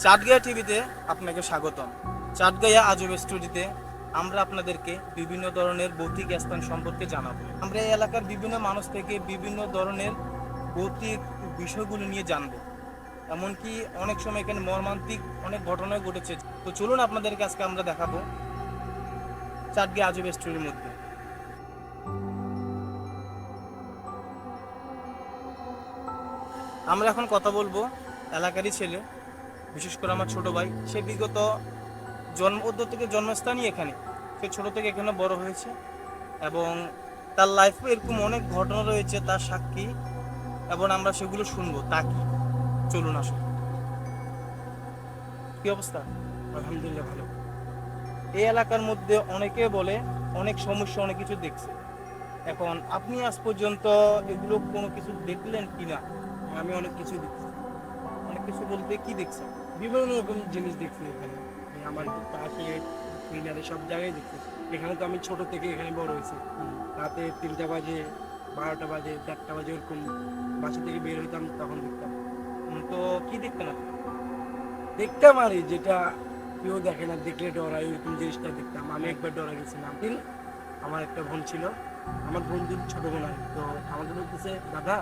চাটগাঁয়া টিভিতে আপনাকে স্বাগতম। চাটগাঁয়া আজব স্টোরিতে আমরা আপনাদেরকে বিভিন্ন ধরনের ভৌতিক স্থান সম্পর্কে জানাবো। আমরা এই এলাকার বিভিন্ন মানুষ থেকে বিভিন্ন ধরনের ভৌতিক বিষয়গুলো নিয়ে জানবো। এমনকি অনেক সময় এখানে মর্মান্তিক অনেক ঘটনা ঘটেছে। তো চলুন আপনাদেরকে আজকে আমরা দেখাবো চাটগাঁয়া আজব স্টোরির মধ্যে। আমরা এখন কথা বলবো এলাকারই ছেলে, বিশেষ করে আমার ছোট ভাই। সে বিগত থেকে জন্মস্থানই এখানে। সে ছোট থেকে এখানে বড় হয়েছে এবং তার লাইফে এরকম অনেক ঘটনা রয়েছে তার সাক্ষী, এবং আমরা সেগুলো শুনবো। তা কি, চলুন আসুন। কি অবস্থা? আলহামদুলিল্লাহ ভালো। এই এলাকার মধ্যে অনেকে বলে অনেক সমস্যা, অনেক কিছু দেখছে। এখন আপনি আজ পর্যন্ত এগুলো কোনো কিছু দেখলেন কিনা? আমি অনেক কিছু দেখছি, অনেক কিছু বলতে কি দেখছেন? বিভিন্ন রকম জিনিস দেখছি এখানে। আমার পাশে মিনারে সব জায়গায় দেখছি। এখানে তো আমি ছোট থেকে এখানে বড় হয়েছি। রাতে 3টা বাজে, 12টা বাজে, 4টা বাজে এরকম বাসা থেকে বের হইতাম, তখন দেখতাম। তো কি দেখতেন আপনি? দেখতাম আর এই যেটা কেউ দেখে না, দেখলে ডরাই, ওইরকম জিনিসটা দেখতাম। আমি একবার ডরা গেছিলাম। আমার একটা বোন ছিল, আমার বন্ধুর ছোট বোন আর কি। তো আমাকে বলতেছে, দাদা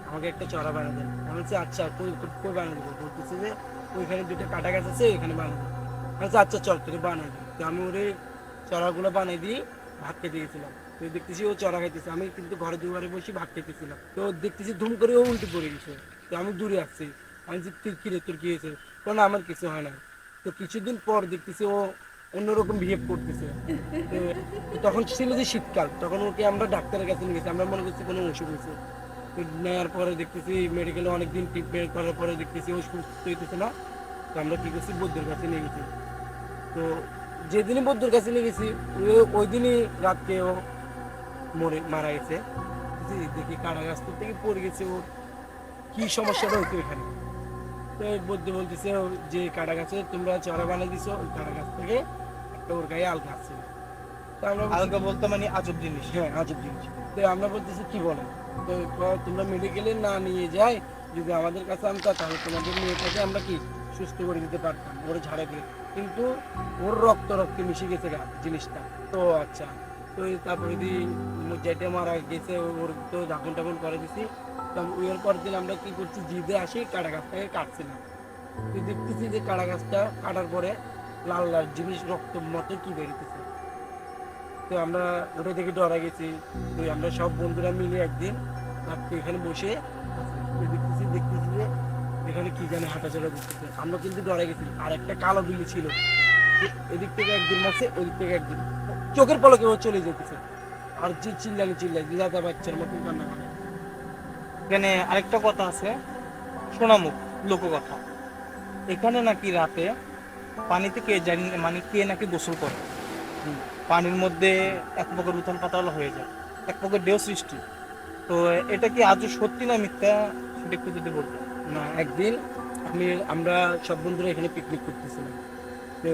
আমাকে একটা চড়া বানিয়ে দেন। আমি বলছি আচ্ছা, কই কই বানিয়ে দেবো? বলতেছে যে ওইখানে 2টা কাটা গাছ আছে, এখানে বানিয়ে দেবো। আমি বলছি আচ্ছা চল, তোকে বানিয়ে দিই। তো আমি ওরে চড়াগুলো বানিয়ে দিয়ে ভাত খেতে গেছিলাম। তো দেখতেছি ও চড়া খাইতেছে, আমি কিন্তু ঘরে দুয়ারে বসে ভাত খেতেছিলাম। তো দেখতেছি ধুম করে ও উল্টে পড়ে গেছে। তো আমি দূরে আসছি, আমি যে তুই কিরে, তোর কি হয়েছে? কোনো আমার কিছু হয় না। তো কিছুদিন পর দেখতেছি ও অন্যরকম বিহেভ করতেছে। তো তখন ছিল যে শীতকাল, তখন ওকে আমরা ডাক্তারের কাছে নিয়ে গেছি, আমরা মনে করছি কোনো অসুখ হয়েছে। নেওয়ার পরে দেখতেছি মেডিকেলে অনেকদিন ট্রিটমেন্ট করার পরে দেখতেছি ও সুস্থ হইতেছে না। তো আমরা কি করছি, বৈদ্যের কাছে নিয়ে গেছি। তো যেদিনই বৈদ্যের কাছে নিয়ে গেছি, ওই দিনই রাত্রে ও মারা গেছে। দেখি কারা গাছ থেকে পড়ে গেছে। ও কি সমস্যাটা হইতো এখানে? তো বৈদ্য বলতেছে যে কাটা গাছে তোমরা চড়া বানিয়ে দিছো, ওই কাটা গাছ থেকে একটা ওর গায়ে আলগা আসছিল। তো আমরা আলগা বলতে মানে আজব জিনিস? হ্যাঁ, আজব জিনিস। তো আমরা বলতেছি কি বলে? তো তোমরা মেডিকেলে না নিয়ে যাই, যদি আমাদের কাছে আনতা তাহলে তোমাদের মেয়েটাকে আমরা কি সুস্থ করে দিতে পারতাম, ওর ঝাড়ে দিয়ে। কিন্তু ওর রক্তে মিশে গেছে জিনিসটা। তো আচ্ছা, তো তারপরে যেটা মারা গেছে ওর তো দাফন টাফন করে দিছি। তো ওর পরের দিন আমরা কি করছি, জিদে আসি কাটা গাছটাকে কাটছিলাম। তো দেখতেছি যে কাটা গাছটা কাটার পরে লাল লাল জিনিস রক্ত মতো কি বেরিতেছে। তো আমরা ওটা থেকে ডরা গেছি। তো আমরা সব বন্ধুরা মিলে একদিন রাত্রে এখানে বসে দেখতেছি যে এখানে কি জানে হাঁটাচলা করতেছে। আমরা কিন্তু ডরা গেছি। আর একটা কালো বিল্লি ছিল, এদিক থেকে একদিন মারছে, ওদিক থেকে একদিন, চোখের পলকে ও চলে যেতেছে। আর যে চিল্লাই দাদা বাচ্চার মতন কান্না করে। এখানে আরেকটা কথা আছে, সোনামুখ লোককথা। এখানে নাকি রাতে পানিতে কে জানি মানে কে নাকি গোসল করে, পানির মধ্যে এক প্রকার উথাল পাতাল হয়ে যায়, এক প্রকার ঢেউ সৃষ্টি। তো এটা কি আজও সত্যি না মিথ্যা, সেটা একটু যদি বলতেন। না, একদিন আমরা সব বন্ধুরা এখানে পিকনিক করতেছিলাম। তো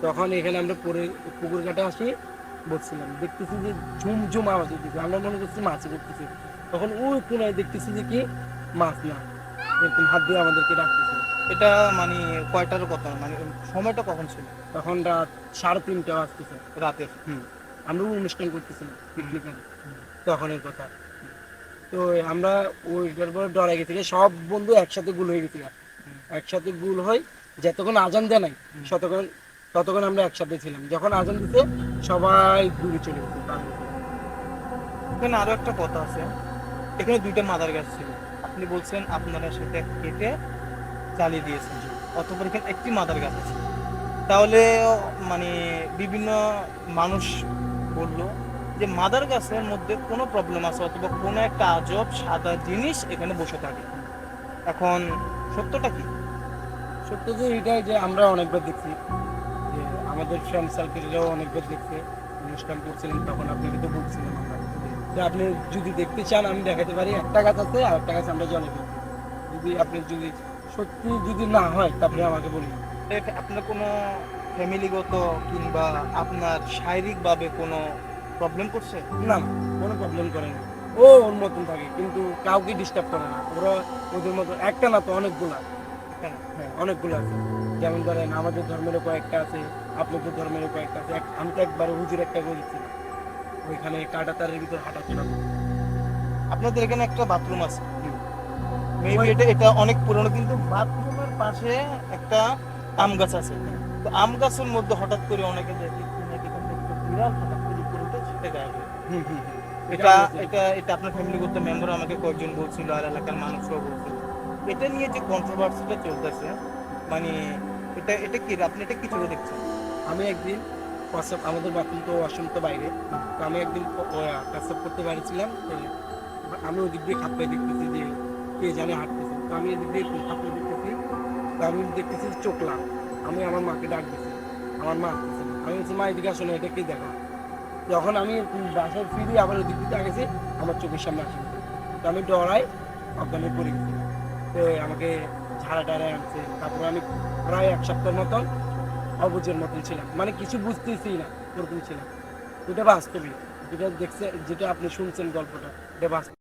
তখন এখানে আমরা পরে পুকুর ঘাটে আসি, বসছিলাম, দেখতেছি যে ঝুম আওয়াজ হইতেছে। আমরা মনে করছি মাছ করতেছি। তখন ওই কোনায় দেখতেছি যে কি মাছ না, এরকম হাত দিয়ে আমাদেরকে ডাকতেছে। এটা মানে কয়টার কথা, মানে সময়টা কখন ছিল? তখন রাত 3:30 আসতেছে রাতের? আমরা অনুষ্ঠান করতেছিলাম পিকনিকের, তখনের কথা। তো আমরা ওইটার পরে ডরা গেছি, সব বন্ধু একসাথে গুল হয়ে গেছি। একসাথে গুল হয়, যতক্ষণ আজান দেয় নাই ততক্ষণ আমরা একসাথে ছিলাম। যখন আজান দিতে সবাই দূরে চলে গেছে। এখানে আরো একটা কথা আছে, এখানে 2টা মাদার গাছ ছিল। আপনি বলছেন আপনারা সেটা কেটে চালিয়ে দিয়েছেন, অতঃপর এখানে একটি মাদার গাছ আছে। তাহলে মানে বিভিন্ন মানুষ বললো যে মাদার গাছের মধ্যে কোনো প্রবলেম আছে, অথবা কোনো একটা আজব সাদা জিনিস এখানে বসে থাকে। এখন সত্যটা কি? সত্য যে এটাই যে আমরা অনেকবার দেখছি, যে আমাদের ফ্রেন্ড সার্কেলেও অনেকবার দেখছে। অনুষ্ঠান করছিলেন তখন আপনাকে তো বলছিলাম আমরা, যে আপনি যদি দেখতে চান আমি দেখাতে পারি। একটা গাছ আছে, আর একটা গাছ আমরা জলে ফেলছি। যদি আপনি যদি সত্যি যদি না হয় তারপরে আমাকে বলুন। আপনার কোনো ফ্যামিলিগত কিংবা আপনার শারীরিকভাবে কোনো প্রবলেম করছে? না, কোনো প্রবলেম করে না। ওর মতন থাকে, কিন্তু কাউকে ডিস্টার্ব করে না। ওরা ওদের মতো একটা না তো অনেকগুলা। কেন? হ্যাঁ অনেকগুলো আছে। যেমন ধরেন আমাদের ধর্মেরও কয়েকটা আছে, আপনাদের ধর্মেরও কয়েকটা আছে। আমি তো একবার হুজুর একটা বলেছিলাম, ওইখানে কাঁটাতারের ভিতর হাঁটাচলা করতে। আপনাদের এখানে একটা বাথরুম আছে, হুম। মেবি ওই- এটা এটা অনেক পুরনো, কিন্তু বাথরুমের পাশে একটা আম গাছ আছে। তো আম গাছের মধ্যে হঠাৎ করে অনেকে দেখে কি নাকি এখান থেকে একটা বিড়াল হঠাৎ করে উপরে উঠে ছুটে গায়েব হয়ে যায়। হুম, হুম, হুম। এটা আমিও দেখেছি। এটা এটা আপনার ফ্যামিলিগত মেম্বার আমাকে কয়েকজন বলছিল, আর এলাকার মানুষরাও বলছিল। এটা নিয়ে যে কন্ট্রোভার্সিটা চলতেছে, মানে এটা এটা কি, আপনি এটা কি চোখে দেখছেন? আমি একদিন প্রস্রাব, আমাদের বাথরুম তো ওয়াশরুম তো বাইরে, তো আমি একদিন প্রস্রাব করতে পারছিলাম, তো আমি ওদিক দিয়ে খাপ্পাই দেখতেছি যে কে জানে হাঁটতেছে, তো আমি এদিক দিয়ে খাপ্পাই দেখতেছি, তো আমি দেখতেছি চোখ লাল। আমি আমার মাকে ডাক দিচ্ছি, আমার মা আসতেছে না। আমি বলছি মা এদিকে আসো না, এটা কি দেখো। যখন আমি বাসায় ফিরি আবার ওদিক দিকে গেছি, আমার চোখের সামনে আসে, তো আমি ডরাই অজ্ঞান হয়ে পড়ে গেছি। তো আমাকে ঝাড়া টাড়ায় আনছে, তারপরে আমি প্রায় 1 সপ্তাহের মতন অবুঝের মতন ছিলাম, মানে কিছু বুঝতেছি না, ওরকম ছিলাম। এটা বাস্তবিক, যেটা দেখছে, যেটা আপনি শুনছেন গল্পটা, এটা বাস্তব।